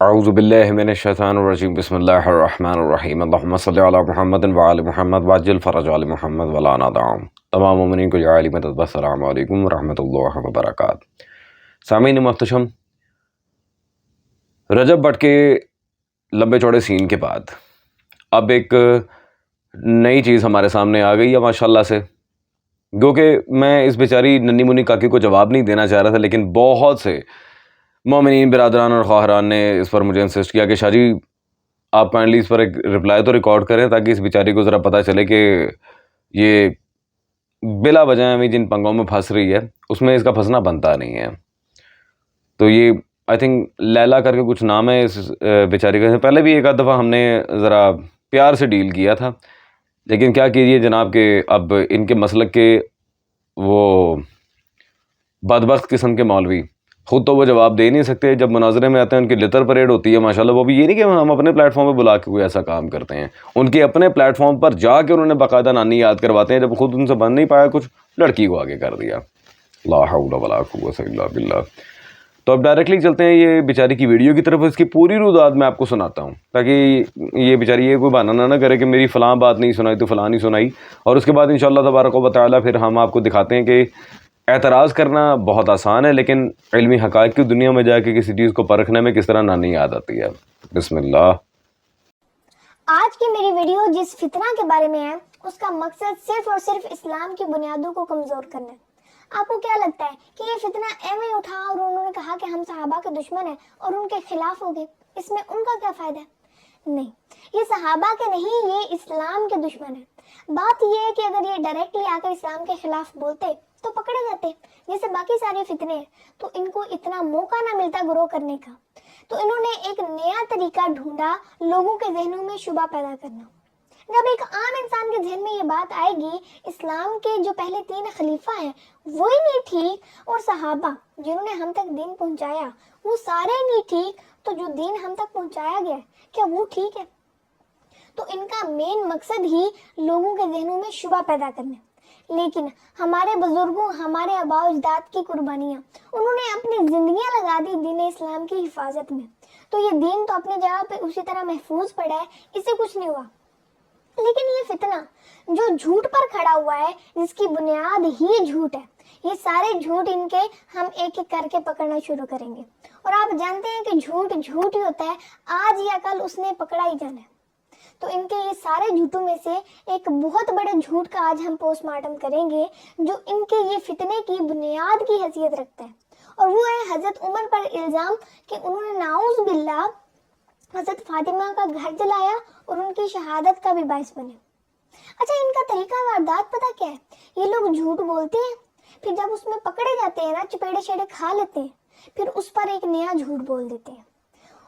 اعوذ باللہ من الشیطان الرجیم بسم اللہ الرحمن الرحیم اللہم صلی علی محمد وعلی محمد وعجل فرج علی محمد ولا ندعم. تمام مومنین کو یا علی مدد. السلام علیکم ورحمۃ اللہ وبرکاتہ. سامعین محتشم، رجب بٹ کے لمبے چوڑے سین کے بعد اب ایک نئی چیز ہمارے سامنے آ گئی ہے ماشاءاللہ سے. گو کہ میں اس بیچاری ننی منی کاکی کو جواب نہیں دینا چاہ رہا تھا، لیکن بہت سے مومنین برادران اور خواہران نے اس پر مجھے انسسٹ کیا کہ شاہ جی آپ کائنڈلی اس پر ایک رپلائی تو ریکارڈ کریں تاکہ اس بیچاری کو ذرا پتہ چلے کہ یہ بلا وجہ ہمیں جن پنگوں میں پھنس رہی ہے اس میں اس کا پھنسنا بنتا نہیں ہے. تو یہ آئی تھنک لیلا کر کے کچھ نام ہے اس بیچاری کا. پہلے بھی ایک آدھ دفعہ ہم نے ذرا پیار سے ڈیل کیا تھا، لیکن کیا کیجیے جناب کہ اب ان کے مسلک کے وہ بدبخت قسم کے مولوی خود تو وہ جواب دے نہیں سکتے. جب مناظرے میں آتے ہیں ان کی لتر پریڈ ہوتی ہے ماشاءاللہ. وہ بھی یہ نہیں کہ ہم اپنے پلیٹ فارم پہ بلا کے کوئی ایسا کام کرتے ہیں، ان کے اپنے پلیٹ فارم پر جا کے انہوں نے باقاعدہ نانی یاد کرواتے ہیں. جب خود ان سے بن نہیں پایا کچھ، لڑکی کو آگے کر دیا. لا حول ولا قوت الا باللہ. تو اب ڈائریکٹلی چلتے ہیں یہ بیچاری کی ویڈیو کی طرف. اس کی پوری روداد میں آپ کو سناتا ہوں تاکہ یہ بیچاری یہ کوئی بہانہ نہ کرے کہ میری فلاں بات نہیں سنائی تو فلاں نہیں سنائی. اور اس کے بعد انشاءاللہ تبارک و تعالیٰ پھر ہم آپ کو دکھاتے ہیں کہ اعتراض کرنا بہت آسان ہے، لیکن علمی حقائق کی دنیا میں جا کے کسی چیز کو پرکھنے میں کس طرح نانی یاد آتی ہے. بسم اللہ. آج کی میری ویڈیو جس فتنہ کے بارے میں ہے اس کا مقصد صرف اور صرف اسلام کی بنیادوں کو کمزور کرنا ہے. آپ کو کیا لگتا ہے کہ یہ فتنہ ایویں اٹھا اور انہوں نے کہا کہ ہم صحابہ کے دشمن ہیں اور ان کے خلاف ہو گئے، اس میں ان کا کیا فائدہ ہے؟ نہیں، یہ صحابہ کے نہیں، یہ اسلام کے دشمن ہیں. بات یہ ہے کہ اگر یہ ڈائریکٹلی آ کر اسلام کے خلاف بولتے تو پکڑے جاتے جیسے باقی سارے فتنے ہیں، تو ان کو اتنا موقع نہ ملتا گروہ کرنے کا. تو انہوں نے ایک نیا طریقہ ڈھونڈا لوگوں کے ذہنوں میں شبہ پیدا کرنا. جب ایک عام انسان کے ذہن میں یہ بات آئے گی اسلام کے جو پہلے 3 خلیفہ ہیں وہی نہیں ٹھیک، اور صحابہ جنہوں نے ہم تک دین پہنچایا وہ سارے نہیں ٹھیک، تو جو دین ہم تک پہنچایا گیا کیا وہ ٹھیک ہے؟ تو ان کا مین مقصد ہی لوگوں کے ذہنوں میں شبہ پیدا کرنا. لیکن ہمارے بزرگوں، ہمارے آباء و اجداد کی قربانیاں، انہوں نے اپنی زندگیاں لگا دی دین اسلام کی حفاظت میں. تو یہ دین تو اپنی جگہ پہ اسی طرح محفوظ پڑا ہے، اسے کچھ نہیں ہوا. لیکن یہ فتنہ جو جھوٹ پر کھڑا ہوا ہے، جس کی بنیاد ہی جھوٹ ہے، یہ سارے جھوٹ ان کے ہم ایک ایک کر کے پکڑنا شروع کریں گے. اور آپ جانتے ہیں کہ جھوٹ جھوٹ ہی ہوتا ہے، آج یا کل اس نے پکڑا ہی جانا ہے. تو ان کے یہ سارے جھوٹوں میں سے ایک بہت بڑے جھوٹ کا آج ہم پوسٹ مارٹم کریں گے جو ان کے یہ فتنے کی بنیاد کی حیثیت رکھتا ہے. اور وہ ہے حضرت عمر پر الزام کہ انہوں نے نعوذ باللہ حضرت فاطمہ کا گھر جلایا اور ان کی شہادت کا بھی باعث بنے. اچھا، ان کا طریقہ واردات پتہ کیا ہے؟ یہ لوگ جھوٹ بولتے ہیں، پھر جب اس میں پکڑے جاتے ہیں نا، چپیڑے شیڑے کھا لیتے ہیں، پھر اس پر ایک نیا جھوٹ بول دیتے ہیں.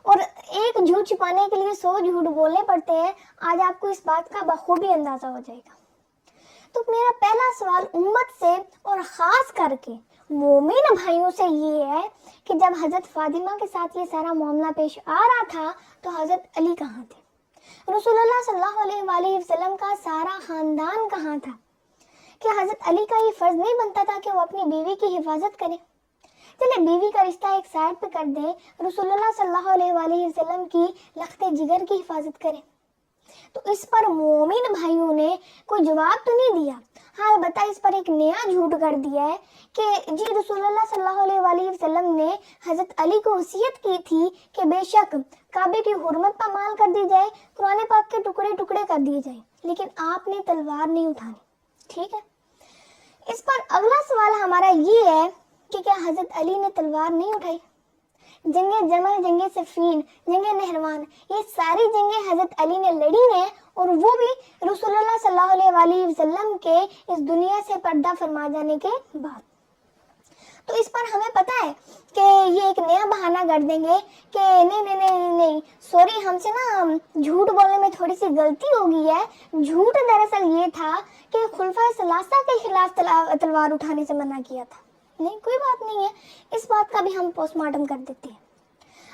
اور ایک جھوٹ چھپانے کے لیے 100 جھوٹ بولنے پڑتے ہیں. آج آپ کو اس بات کا بخوبی اندازہ ہو جائے گا. تو میرا پہلا سوال امت سے اور خاص کر کے مومن بھائیوں سے یہ ہے کہ جب حضرت فاطمہ کے ساتھ یہ سارا معاملہ پیش آ رہا تھا تو حضرت علی کہاں تھے؟ رسول اللہ صلی اللہ علیہ وآلہ وسلم کا سارا خاندان کہاں تھا؟ کیا حضرت علی کا یہ فرض نہیں بنتا تھا کہ وہ اپنی بیوی کی حفاظت کرے؟ چلے بیوی کا رشتہ ایک سائڈ پہ کر دیں، رسول اللہ صلی اللہ علیہ وآلہ وسلم کی لخت جگر کی حفاظت کریں. تو اس پر مومن بھائیوں نے کوئی جواب تو نہیں دیا. ہاں البتہ اس پر ایک نیا جھوٹ کر دیا ہے کہ جی رسول اللہ صلی اللہ علیہ وآلہ وسلم نے حضرت علی کو وصیت کی تھی کہ بے شک کعبے کی حرمت پامال کر دی جائے، قرآن پاک کے ٹکڑے ٹکڑے کر دیے جائیں، لیکن آپ نے تلوار نہیں اٹھانی. ٹھیک ہے، اس پر اگلا سوال ہمارا یہ ہے کہ کیا حضرت علی نے تلوار نہیں اٹھائی؟ جنگ جمل، جنگ صفین، جنگ نہروان، یہ ساری جنگیں حضرت علی نے لڑی ہیں، اور وہ بھی رسول اللہ صلی اللہ علیہ وآلہ وسلم کے اس دنیا سے پردہ فرما جانے کے بعد. تو اس پر ہمیں پتہ ہے کہ یہ ایک نیا بہانہ کر دیں گے کہ نہیں سوری، ہم سے نا جھوٹ بولنے میں تھوڑی سی غلطی ہو گئی ہے. جھوٹ دراصل یہ تھا کہ خلفائے ثلاثہ کے خلاف تلوار اٹھانے سے منع کیا تھا. نہیں، کوئی بات نہیں ہے، اس بات کا بھی ہم پوسٹ مارٹم کر دیتے ہیں.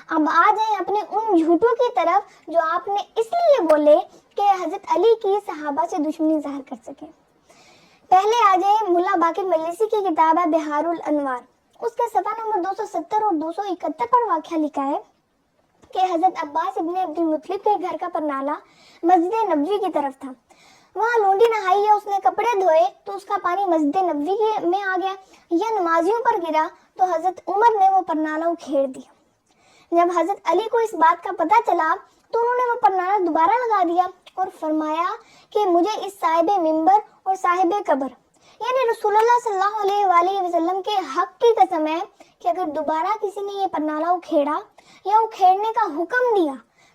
اب آ جائیں اپنے ان جھوٹوں کی طرف جو آپ نے اس لیے بولے کہ حضرت علی کی صحابہ سے دشمنی ظاہر کر سکے. پہلے آ جائیں ملا باقر مجلسی کی کتاب ہے بہار الانوار، اس کے صفحہ نمبر 270 اور 271 پر واقعہ لکھا ہے کہ حضرت عباس ابن عبد المطلب کے گھر کا پرنالہ مسجد نبوی کی طرف تھا. وہاں لونڈی نہائی یا اس نے کپڑے دھوئے تو اس کا پانی مسجد نبوی میں آ گیا یا نمازیوں پر گرا تو حضرت عمر نے وہ پرنالہ اکھیڑ دیا. جب حضرت علی کو اس بات کا پتہ چلا تو انہوں نے وہ پرنالہ دوبارہ لگا دیا اور فرمایا کہ مجھے اس صاحب ممبر اور صاحب قبر یعنی رسول اللہ صلی اللہ علیہ وآلہ وسلم کے حق کی قسم ہے کہ اگر دوبارہ کسی نے یہ پرنالہ اکھیڑا یا اکھیڑنے کا حکم دیا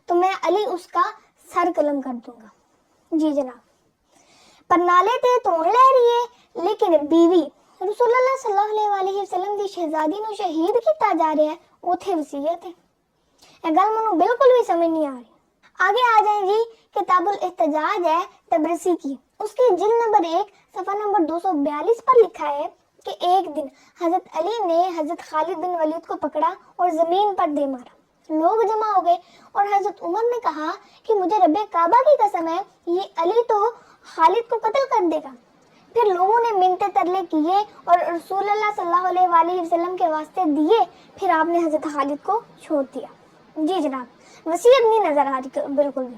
تو میں علی اس کا سر قلم کر دوں گا. جی جناب, پرنالے تے تو لے رہی ہے لیکن بیوی رسول اللہ صلی اللہ علیہ وآلہ وسلم دی شہزادی نو شہید کیتا جا رہا ہے, اوتھے وصیت ہے. یہ گل مجھے بالکل بھی سمجھ نہیں آ رہی. آگے آ جائیں جی, کتاب الاحتجاج ہے تبرسی کی, اس کی جلد نمبر 1 صفحہ نمبر 242 پر لکھا ہے کہ ایک دن حضرت علی نے حضرت خالد بن ولید کو پکڑا اور زمین پر دے مارا. لوگ جمع ہو گئے اور حضرت عمر نے کہا کہ مجھے رب کعبہ کی قسم ہے یہ علی تو خالد کو قتل کر دے گا. پھر لوگوں نے منتیں ترلے کیے اور رسول اللہ صلی اللہ علیہ وآلہ وسلم کے واسطے دیے, پھر آپ نے حضرت خالد کو چھوڑ دیا. جی جناب, وصیت نہیں نظر آ رہی بالکل بھی.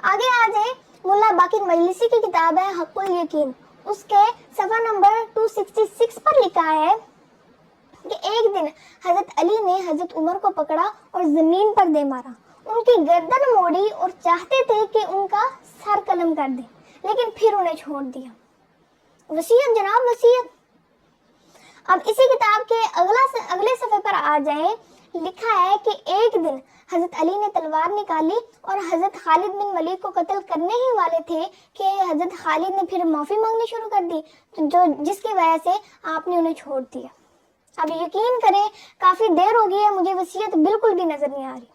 آگے آ جائیں, ملا باقر مجلسی کی کتاب ہے حق الیقین, اس کے صفحہ نمبر 266 پر لکھا ہے کہ ایک دن حضرت علی نے حضرت عمر کو پکڑا اور زمین پر دے مارا. ان کی گردن موڑی اور چاہتے تھے کہ ان کا سر قلم کر دیں, لیکن پھر انہیں چھوڑ دیا. وصیت جناب, وصیت. اب اسی کتاب کے اگلے صفحے پر آ جائیں, لکھا ہے کہ ایک دن حضرت علی نے تلوار نکالی اور حضرت خالد بن ولید کو قتل کرنے ہی والے تھے کہ حضرت خالد نے پھر معافی مانگنی شروع کر دی, جس کی وجہ سے آپ نے انہیں چھوڑ دیا. اب یقین کریں کافی دیر ہو گئی ہے, مجھے وصیت بالکل بھی نظر نہیں آ رہی.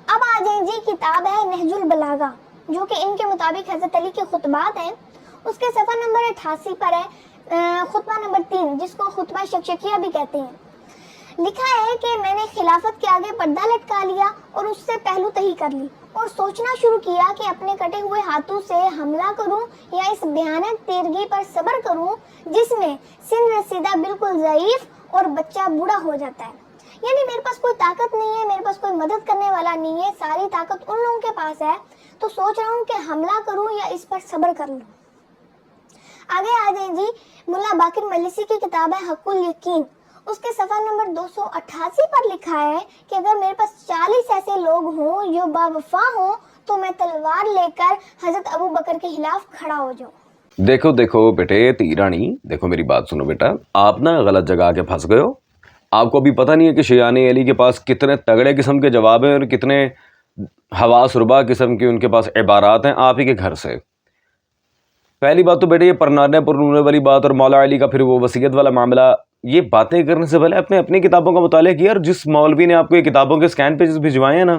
اب آ جائیں جی, کتاب ہے نہج البلاغہ جو کہ ان کے مطابق حضرت علی کے خطبات ہیں, اس کے صفحہ نمبر 88 پر ہے خطبہ نمبر 3 جس کو خطبہ شکشکیہ بھی کہتے ہیں. لکھا ہے کہ میں نے خلافت کے آگے پردہ لٹکا لیا اور اس سے پہلو تہی کر لی اور سوچنا شروع کیا کہ اپنے کٹے ہوئے ہاتھوں سے حملہ کروں یا اس بھیانک تیرگی پر صبر کروں جس میں سن رسیدہ بالکل ضعیف اور بچہ بوڑھا ہو جاتا ہے. یعنی میرے پاس کوئی طاقت نہیں ہے, میرے پاس کوئی مدد کرنے والا نہیں ہے, ساری طاقت ان لوگوں کے پاس ہے, تو سوچ رہا ہوں کہ حملہ کروں یا اس پر صبر کر لوں. آگے آ جائیں جی, ملا باقر مجلسی کی کتاب ہے حق الیقین, اس کے صفحہ نمبر 288 پر لکھا ہے کہ اگر میرے پاس 40 ایسے لوگ ہوں جو باوفا ہوں تو میں تلوار لے کر حضرت ابو بکر کے خلاف کھڑا ہو جاؤں. دیکھو بیٹے تیرانی, دیکھو میری بات سنو بیٹا, آپ نا غلط جگہ آ کے پھنس گئے ہو. آپ کو ابھی پتہ نہیں ہے کہ شیعان علی کے پاس کتنے تگڑے قسم کے جواب ہیں اور کتنے حواس ربا قسم کے ان کے پاس عبارات ہیں آپ ہی کے گھر سے. پہلی بات تو بیٹے یہ پرنونے والی بات اور مولا علی کا پھر وہ وصیت والا معاملہ, یہ باتیں کرنے سے پہلے اپنی کتابوں کا مطالعہ کیا. اور جس مولوی نے آپ کو یہ کتابوں کے اسکین پیجز بھجوائے ہیں نا,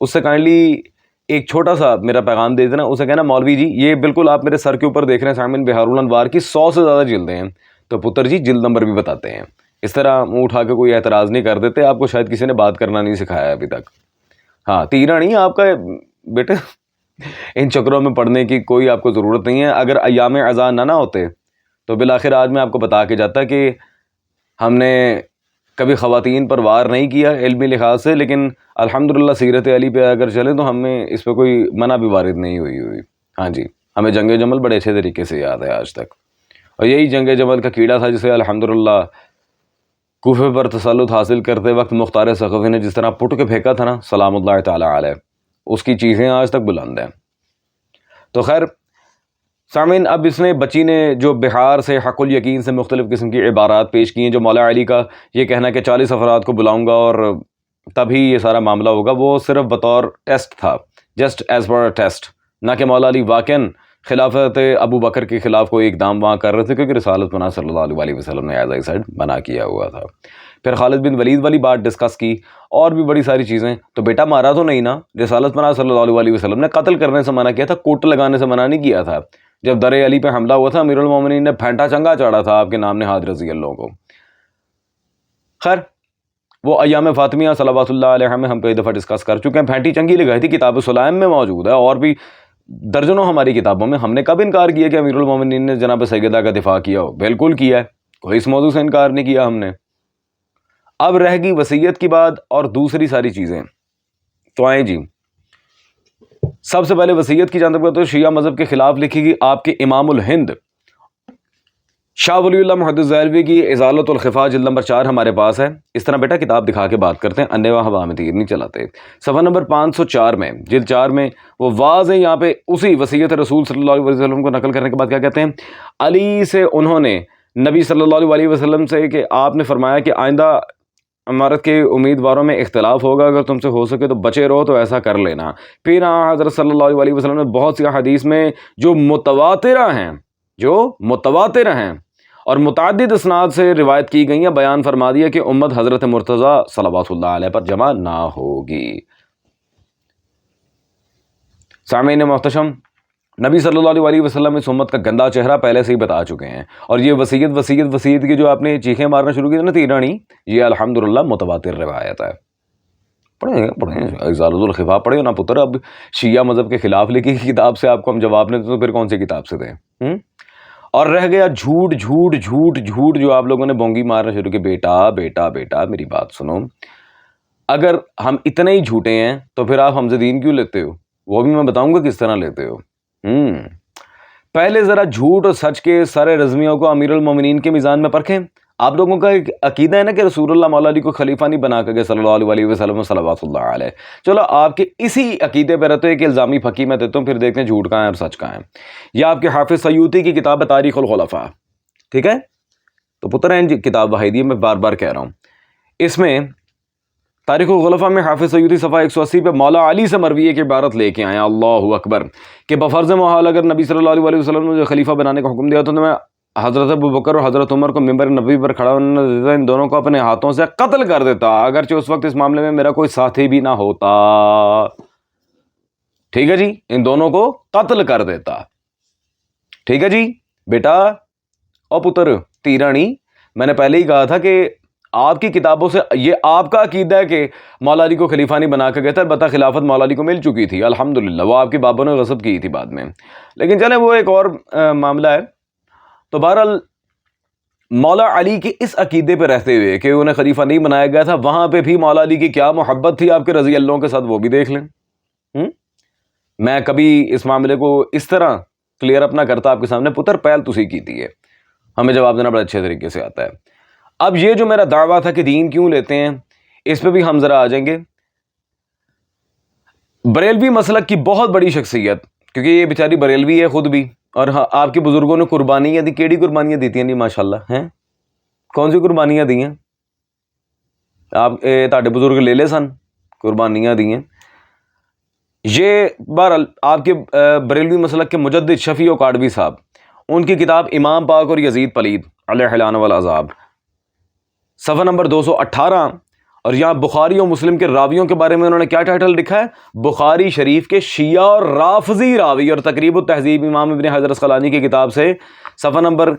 اس سے کائنڈلی ایک چھوٹا سا میرا پیغام دے دینا, اسے کہنا مولوی جی یہ بالکل آپ میرے سر کے اوپر دیکھ رہے ہیں سامعین بہار الانوار کی 100 سے زیادہ جلدیں ہیں, تو پتر جی جلد نمبر بھی بتاتے ہیں. اس طرح منہ اٹھا کے کوئی اعتراض نہیں کر دیتے, آپ کو شاید کسی نے بات کرنا نہیں سکھایا ابھی تک. ہاں تیرانی, آپ کا بیٹے ان چکروں میں پڑھنے کی کوئی آپ کو ضرورت نہیں ہے. اگر ایام اذان نہ ہوتے تو بالآخر آج میں آپ کو بتا کے جاتا کہ ہم نے کبھی خواتین پر وار نہیں کیا علمی لحاظ سے, لیکن الحمدللہ سیرت علی پہ اگر چلیں تو ہمیں اس پہ کوئی منع بھی وارد نہیں ہوئی. ہاں جی, ہمیں جنگ جمل بڑے اچھے طریقے سے یاد ہے آج تک, اور یہی جنگ جمل کا کیڑا تھا جسے الحمدللہ کوفے پر تسلط حاصل کرتے وقت مختار ثقفی نے جس طرح پٹ کے پھینکا تھا نا, سلام اللہ تعالیٰ علیہ, اس کی چیزیں آج تک بلند ہیں. تو خیر سامعین, اب اس نے بچی نے جو بہار سے حق الیقین سے مختلف قسم کی عبارات پیش کی ہیں, جو مولا علی کا یہ کہنا کہ 40 افراد کو بلاؤں گا اور تبھی یہ سارا معاملہ ہوگا, وہ صرف بطور ٹیسٹ تھا, جسٹ ایز پر ٹیسٹ, نہ کہ مولا علی واقعاً خلافت ابو بکر کے خلاف کوئی اقدام وہاں کر رہے تھے, کیونکہ رسالت پناہ صلی اللہ علیہ وسلم نے ایز آئی سیڈ منع کیا ہوا تھا. پھر خالد بن ولید والی بات ڈسکس کی اور بھی بڑی ساری چیزیں. تو بیٹا مارا تو نہیں نا, رسالت پناہ صلی اللہ علیہ وسلم نے قتل کرنے سے منع کیا تھا, کوٹ لگانے سے منع نہیں کیا تھا. جب در علی پہ حملہ ہوا تھا امیر المومنین نے پھینٹا چنگا چاڑا تھا آپ کے نام نہاد رضی اللہ کو. خیر وہ ایام فاطمیہ صلوات اللہ علیہ میں ہم کئی دفعہ ڈسکس کر چکے ہیں. پھینٹی چنگی لگائی تھی, کتاب سلائم میں موجود ہے اور بھی درجنوں ہماری کتابوں میں. ہم نے کب انکار کیا کہ امیر المومنین نے جناب سیدہ کا دفاع کیا ہو؟ بالکل کیا ہے, کوئی اس موضوع سے انکار نہیں کیا ہم نے. اب رہ گئی وصیت کی بات اور دوسری ساری چیزیں. تو آئیں جی, سب سے پہلے وصیت کی جانب تو شیعہ مذہب کے خلاف لکھی گئی آپ کے امام الہند شاہ ولی اللہ محدث دہلوی کی ازالۃ الخفا جلد نمبر 4 ہمارے پاس ہے. اس طرح بیٹا کتاب دکھا کے بات کرتے ہیں, انے و ہوا میں تیر نہیں چلاتے. صفحہ نمبر 504 میں, جلد 4 میں وہ واضح یہاں پہ اسی وصیت رسول صلی اللہ علیہ وسلم کو نقل کرنے کے بعد کیا کہتے ہیں, علی سے انہوں نے نبی صلی اللہ علیہ وسلم سے کہ آپ نے فرمایا کہ آئندہ امارت کے امیدواروں میں اختلاف ہوگا, اگر تم سے ہو سکے تو بچے رہو تو ایسا کر لینا. پھر حضرت صلی اللہ علیہ وسلم نے بہت سی حدیث میں جو متواتر ہیں اور متعدد اسناد سے روایت کی گئی ہیں بیان فرما دیا کہ امت حضرت مرتضیٰ صلوات اللہ علیہ پر جمع نہ ہوگی. سامعین محتشم, نبی صلی اللہ علیہ وسلم اس امت کا گندا چہرہ پہلے سے ہی بتا چکے ہیں, اور یہ وصیت کی جو آپ نے چیخیں مارنا شروع کی نا تیرانی, یہ الحمدللہ متواتر روایت ہے. پڑھیں ازالۃ الخفا پڑھیں نا پتر. اب شیعہ مذہب کے خلاف لکھی کتاب سے آپ کو ہم جواب نہیں دیں تو پھر کون سی کتاب سے دیں؟ اور رہ گیا جھوٹ جو آپ لوگوں نے بونگی مارنا شروع کی. بیٹا میری بات سنو, اگر ہم اتنے ہی جھوٹے ہیں تو پھر آپ ہم سے دین کیوں لیتے ہو, وہ بھی میں بتاؤں گا کس طرح لیتے ہو. پہلے ذرا جھوٹ اور سچ کے سارے رزمیوں کو امیر المومنین کے میزان میں پرکھیں. آپ لوگوں کا ایک عقیدہ ہے نا کہ رسول اللہ مولا علی کو خلیفہ نہیں بنا کر گئے صلی اللہ علیہ وسلم صلوات اللہ علیہ. چلو آپ کے اسی عقیدے پہ رہتے کہ الزامی پھکی میں دیتا ہوں, پھر دیکھتے ہیں جھوٹ کہاں ہے اور سچ کہاں ہے. یہ آپ کے حافظ سیوطی کی کتاب ہے تاریخ الخلفاء, ٹھیک ہے. تو پتر ہے کتاب وحیدی میں بار بار کہہ رہا ہوں, اس میں تاریخ الخلفاء میں حافظ سیوطی صفحہ 180 پہ مولا علی سے مروی ایک عبارت لے کے آئے, اللہ اکبر, کہ بفرض محال اگر نبی صلی اللہ علیہ وسلم نے جو خلیفہ بنانے کا حکم دیا تو میں حضرت ابوبکر اور حضرت عمر کو ممبر نبوی پر کھڑا ہونے نہ دیتا, ان دونوں کو اپنے ہاتھوں سے قتل کر دیتا, اگرچہ اس وقت اس معاملے میں میرا کوئی ساتھی بھی نہ ہوتا. ٹھیک ہے جی, ان دونوں کو قتل کر دیتا. ٹھیک ہے جی بیٹا. او پتر تیرانی, میں نے پہلے ہی کہا تھا کہ آپ کی کتابوں سے یہ آپ کا عقیدہ ہے کہ مولا علی کو خلیفہ نہیں بنا کے گئے تھے. البتہ خلافت مولا علی کو مل چکی تھی الحمدللہ, وہ آپ کے بابوں نے غصب کی تھی بعد میں, لیکن چلیں وہ ایک اور معاملہ ہے. تو بہرحال مولا علی کے اس عقیدے پہ رہتے ہوئے کہ انہیں خلیفہ نہیں بنایا گیا تھا, وہاں پہ بھی مولا علی کی کیا محبت تھی آپ کے رضی اللہ کے ساتھ, وہ بھی دیکھ لیں. میں کبھی اس معاملے کو اس طرح کلیئر اپ نہ کرتا آپ کے سامنے, پتر پہل تسی کیتی ہے, ہمیں جواب دینا بڑا اچھے طریقے سے آتا ہے. اب یہ جو میرا دعویٰ تھا کہ دین کیوں لیتے ہیں, اس پہ بھی ہم ذرا آ جائیں گے. بریلوی مسلک کی بہت بڑی شخصیت, کیونکہ یہ بیچاری بریلوی ہے خود بھی, اور آپ کے بزرگوں نے قربانیاں دی. کیڑی قربانیاں دیتی ہیں نہیں ماشاءاللہ ہیں, کون سی قربانیاں دی ہیں آپ تاڑے بزرگ لے لے سن, قربانیاں دی ہیں. یہ بہرحال آپ کے بریلوی مسلک کے مجدد شفیع و کاڑوی صاحب, ان کی کتاب امام پاک اور یزید پلید علیہ اللعنہ والعذاب, صفحہ نمبر 218, اور یہاں بخاری اور مسلم کے راویوں کے بارے میں انہوں نے کیا ٹائٹل لکھا ہے, بخاری شریف کے شیعہ اور رافضی راوی. اور تقریب التہذیب امام ابن حجر اسقلانی کی کتاب سے صفحہ نمبر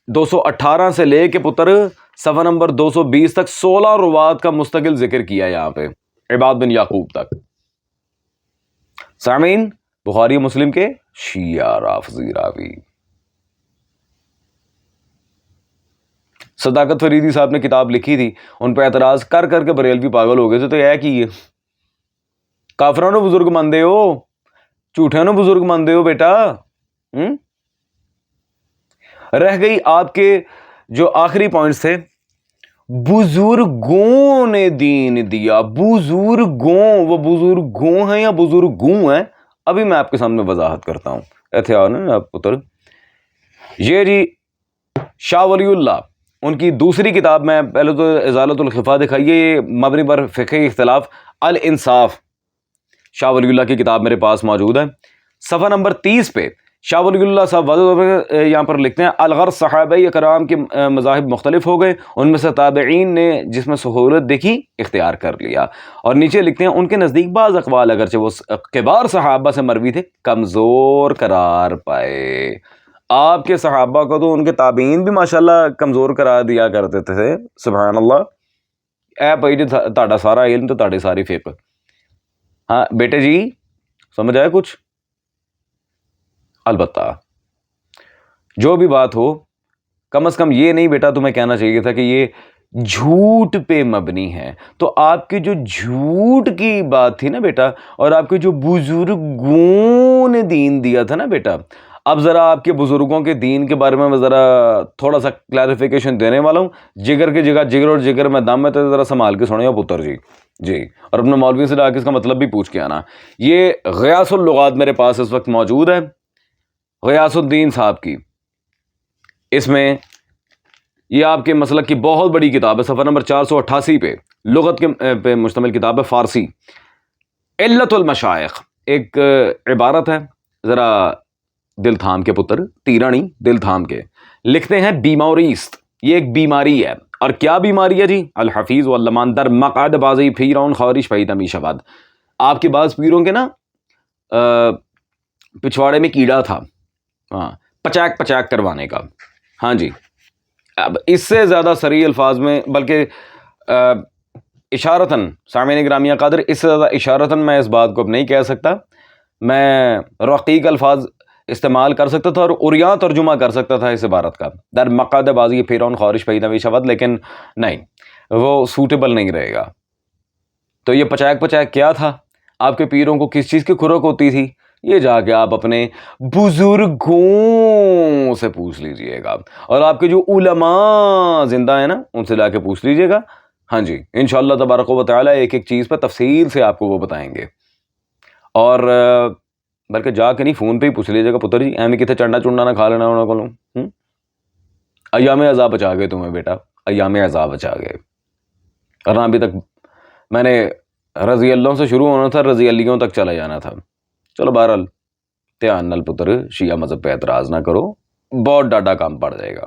218 سے لے کے پتر صفحہ نمبر 220 تک 16 روات کا مستقل ذکر کیا یہاں پہ, عباد بن یعقوب تک. سامعین, بخاری و مسلم کے شیعہ رافضی راوی. صداقت فریدی صاحب نے کتاب لکھی تھی, ان پہ اعتراض کر کر کے بریلوی پاگل ہو گئے تھے. تو یہ کی کافروں نے بزرگ ماندے ہو, جھوٹوں نے بزرگ ماندے ہو بیٹا. رہ گئی آپ کے جو آخری پوائنٹس تھے, بزرگوں نے دین دیا. بزرگوں, وہ بزرگوں ہیں یا بزرگوں ہیں, ابھی میں آپ کے سامنے وضاحت کرتا ہوں. ایتھے آؤ نا پتر. یہ جی شاہ ولی اللہ, ان کی دوسری کتاب میں پہلے تو ازالۃ الخفا دکھائیے, یہ مبنی پر فقہی اختلاف الانصاف, شاہ ولی اللہ کی کتاب میرے پاس موجود ہے. صفحہ نمبر 30 پہ شاہ ولی اللہ صاحب یہاں پر لکھتے ہیں, الغرض صحابہ کرام کے مذاہب مختلف ہو گئے, ان میں سے تابعین نے جس میں سہولت دیکھی اختیار کر لیا. اور نیچے لکھتے ہیں ان کے نزدیک بعض اقوال اگرچہ وہ کبار صحابہ سے مروی تھے کمزور قرار پائے. آپ کے صحابہ کو تو ان کے تابعین بھی ماشاءاللہ کمزور قرار دیا کرتے تھے, سبحان اللہ. اے بھائی جی تہاڈا سارا علم تو تہاڈی ساری فقہ. ہاں بیٹے جی سمجھ آیا کچھ؟ البتہ جو بھی بات ہو, کم از کم یہ نہیں بیٹا تمہیں کہنا چاہیے تھا کہ یہ جھوٹ پہ مبنی ہے. تو آپ کے جو جھوٹ کی بات تھی نا بیٹا, اور آپ کے جو بزرگوں نے دین دیا تھا نا بیٹا, اب ذرا آپ کے بزرگوں کے دین کے بارے میں ذرا تھوڑا سا کلیریفیکیشن دینے والا ہوں. جگر کی جگہ جگر اور جگر میں دم ہے, تو ذرا سنبھال کے سنیں پتر جی. جی, اور اپنے مولوی سے جا کے اس کا مطلب بھی پوچھ کے آنا. یہ غیاث اللغات میرے پاس اس وقت موجود ہے, غیاث الدین صاحب کی. اس میں یہ آپ کے مسلک کی بہت بڑی کتاب ہے, صفحہ نمبر 488 پہ لغت کے پہ مشتمل کتاب ہے, فارسی. علت المشائخ ایک عبارت ہے, ذرا دل تھام کے پتر, تیرا نہیں دل تھام کے. لکھتے ہیں بیماریست, یہ ایک بیماری ہے. اور کیا بیماری ہے جی؟ الحفیظ واللمان در مقعد بازی پیرون خارش پہید ہمیشہ بعد. آپ کے بعض پیروں کے نا پچھواڑے میں کیڑا تھا, ہاں, پچاک پچاک کروانے کا. ہاں جی, اب اس سے زیادہ صریح الفاظ میں, بلکہ اشارتاً سامعین گرامیہ قادر, اس سے زیادہ اشارتاً میں اس بات کو اب نہیں کہہ سکتا. میں رقیق الفاظ استعمال کر سکتا تھا اور عریاں ترجمہ کر سکتا تھا اس عبارت کا, در مقعد بازی پیرون خارش پہید ہمیشہ بعد, لیکن نہیں, وہ سوٹیبل نہیں رہے گا. تو یہ پچاک پچاک کیا تھا؟ آپ کے پیروں کو کس چیز کی کھرک ہوتی تھی؟ یہ جا کے آپ اپنے بزرگوں سے پوچھ لیجئے گا, اور آپ کے جو علماء زندہ ہیں نا, ان سے جا کے پوچھ لیجئے گا. ہاں جی, انشاءاللہ تبارک و تعالی ایک ایک چیز پہ تفصیل سے آپ کو وہ بتائیں گے. اور بلکہ جا کے نہیں, فون پہ ہی پوچھ لیجیے گا پتر جی, ایویں کتنے چنڈا چنڈا نہ کھا لینا انہوں کو. ایام عذاب بچا گئے تمہیں بیٹا, ایام عذاب بچا گئے. ورنہ ابھی تک میں نے رضی اللہ سے شروع ہونا تھا, رضی علیوں تک چلا جانا تھا. چلو بہرحال دھیان نال پتر, شیعہ مذہب پہ اعتراض نہ کرو, بہت ڈاڈا کام پڑ جائے گا.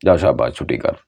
جا شاباش, چھٹی کر.